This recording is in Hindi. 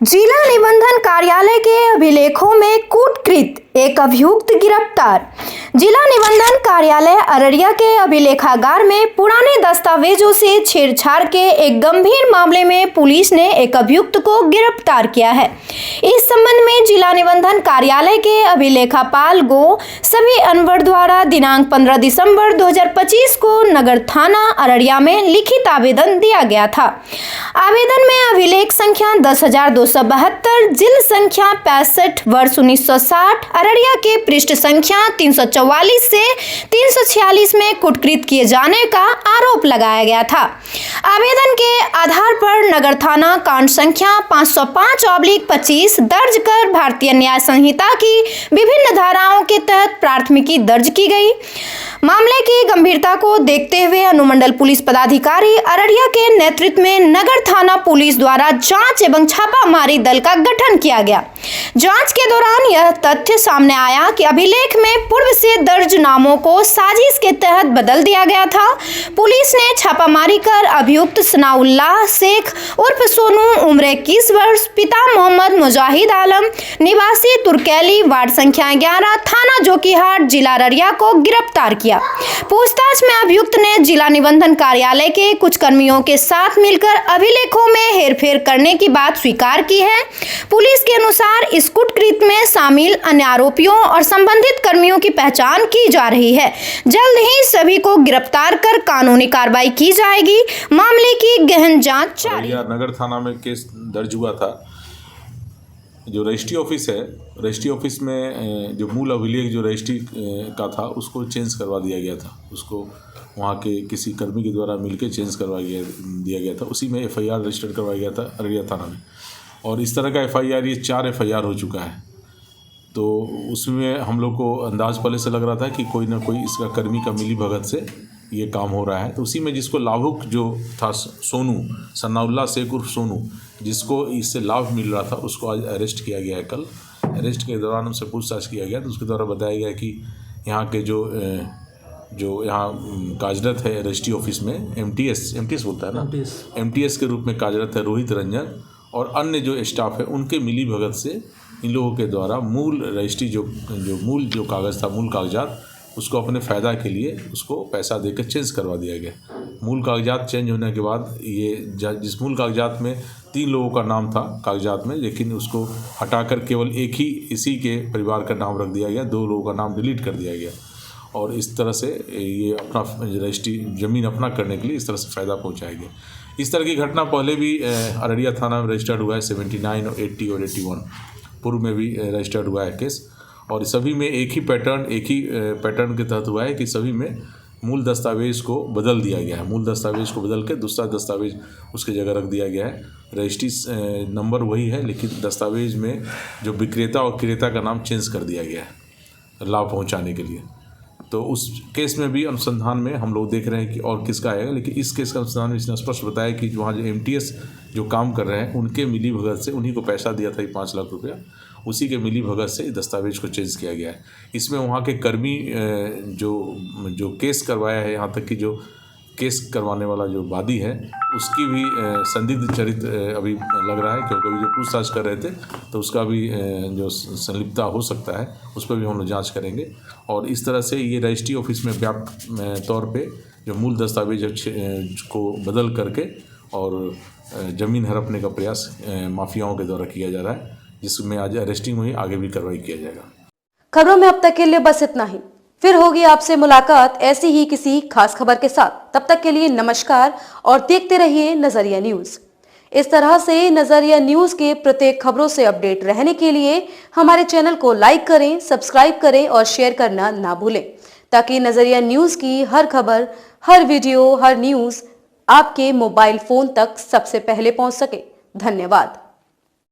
जिला निबंधन कार्यालय के अभिलेखों में कूटकृत, एक अभियुक्त गिरफ्तार। जिला निबंधन कार्यालय अररिया के अभिलेखागार में पुराने दस्तावेजों से छेड़छाड़ के एक गंभीर मामले में पुलिस ने एक अभियुक्त को गिरफ्तार किया है। इस संबंध में जिला निबंधन कार्यालय के अभिलेखापाल गो सभी अनवर द्वारा दिनांक 15 दिसंबर 2025 को नगर थाना अररिया में लिखित आवेदन दिया गया था। आवेदन में अभिलेख संख्या 10,272, जिल संख्या 65 वर्ष 1960, अररिया के पृष्ठ संख्या 344 से 346 में कुटकृत किए जाने का आरोप लगाया गया था। आवेदन के आधार पर नगर थाना कांड संख्या 505/25 दर्ज कर भारतीय न्याय संहिता की विभिन्न धाराओं के तहत प्राथमिकी दर्ज की गई। मामले की गंभीरता को देखते हुए अनुमंडल पुलिस पदाधिकारी अररिया के नेतृत्व में नगर थाना पुलिस द्वारा जांच एवं छापामारी दल का गठन किया गया। जांच के दौरान यह तथ्य सामने आया कि अभिलेख में पूर्व से दर्ज नामों को साजिश के तहत बदल दिया गया था। पुलिस ने छापामारी कर अभियुक्त सनाउल्लाह शेख उर्फ सोनू, उम्र 21 वर्ष, पिता मोहम्मद मुजाहिद आलम, निवासी तुर्कैली, वार्ड संख्या 11, थाना जोकीहाट, जिला अररिया को गिरफ्तार किया। पूछताछ में अभियुक्त ने जिला निबंधन कार्यालय के कुछ कर्मियों के साथ मिलकर अभिलेखों में हेरफेर करने की बात स्वीकार की है। पुलिस के अनुसार इस कुटकृत्य में शामिल अन्य आरोपियों और संबंधित कर्मियों की पहचान की जा रही है। जल्द ही सभी को गिरफ्तार कर कानूनी कार्रवाई की जाएगी। मामले की गहन जांच जारी। नगर थाना में केस दर्ज हुआ था। जो रजिस्ट्री ऑफिस है, रजिस्ट्री ऑफिस में जो मूल अभिलेख जो रजिस्ट्री का था उसको चेंज करवा दिया गया था। उसको वहाँ के किसी कर्मी के द्वारा मिलकर चेंज दिया गया था। उसी में एफआईआर रजिस्टर करवाया गया था अररिया थाना में। और इस तरह का एफआईआर, ये 4 एफआईआर हो चुका है। तो उसमें हम लोग को अंदाज़ पहले से लग रहा था कि कोई ना कोई इसका कर्मी का मिली भगत से ये काम हो रहा है। तो उसी में जिसको लाभुक जो था सोनू, सनाउल्लाह शेख उर्फ सोनू, जिसको इससे लाभ मिल रहा था, उसको आज अरेस्ट किया गया है। कल अरेस्ट के दौरान उनसे पूछताछ किया गया तो उसके द्वारा बताया गया कि यहाँ के जो यहाँ कार्यरत है रजिस्ट्री ऑफिस में एमटीएस बोलता है ना, एमटीएस के रूप में कार्यरत है रोहित रंजन और अन्य जो स्टाफ है, उनके मिली भगत से इन लोगों के द्वारा मूल रजिस्ट्री जो मूल कागज़ था, मूल कागजात, उसको अपने फ़ायदा के लिए उसको पैसा देकर चेंज करवा दिया गया। मूल कागजात चेंज होने के बाद ये जिस मूल कागजात में 3 लोगों का नाम था कागजात में, लेकिन उसको हटाकर केवल एक ही इसी के परिवार का नाम रख दिया गया, 2 लोगों का नाम डिलीट कर दिया गया। और इस तरह से ये अपना रजिस्ट्री ज़मीन अपना करने के लिए इस तरह से फ़ायदा पहुँचाएंगे। इस तरह की घटना पहले भी अररिया थाना में रजिस्टर्ड हुआ है। 79 और 80 और 81 पूर्व में भी रजिस्टर्ड हुआ है केस। और सभी में एक ही पैटर्न के तहत हुआ है कि सभी में मूल दस्तावेज़ को बदल दिया गया है। मूल दस्तावेज़ को बदल के दूसरा दस्तावेज़ उसके जगह रख दिया गया है। रजिस्ट्री नंबर वही है, लेकिन दस्तावेज़ में जो विक्रेता और क्रेता का नाम चेंज कर दिया गया है लाभ पहुंचाने के लिए। तो उस केस में भी अनुसंधान में हम लोग देख रहे हैं कि और किसका आएगा, लेकिन इस केस का अनुसंधान में इसने स्पष्ट बताया कि वहाँ जो एमटीएस जो काम कर रहे हैं, उनके मिली भगत से, उन्हीं को पैसा दिया था 5 लाख रुपया, उसी के मिली भगत से दस्तावेज को चेंज किया गया है। इसमें वहाँ के कर्मी जो केस करवाया है, यहाँ तक कि जो केस करवाने वाला जो वादी है, उसकी भी संदिग्ध चरित्र अभी लग रहा है, क्योंकि अभी जो पूछताछ कर रहे थे तो उसका भी जो संलिप्तता हो सकता है, उस पर भी हम लोग जाँच करेंगे। और इस तरह से ये रजिस्ट्री ऑफिस में व्यापक तौर पे जो मूल दस्तावेज को बदल करके और ज़मीन हड़पने का प्रयास माफियाओं के द्वारा किया जा रहा है, जिसमें आज अरेस्टिंग हुई, आगे भी कार्रवाई किया जाएगा। खबरों में अब तक के लिए बस इतना ही। फिर होगी आपसे मुलाकात ऐसी ही किसी खास खबर के साथ। तब तक के लिए नमस्कार और देखते रहिए नजरिया न्यूज। इस तरह से नजरिया न्यूज के प्रत्येक खबरों से अपडेट रहने के लिए हमारे चैनल को लाइक करें, सब्सक्राइब करें और शेयर करना ना भूलें, ताकि नजरिया न्यूज की हर खबर, हर वीडियो, हर न्यूज आपके मोबाइल फोन तक सबसे पहले पहुंच सके। धन्यवाद।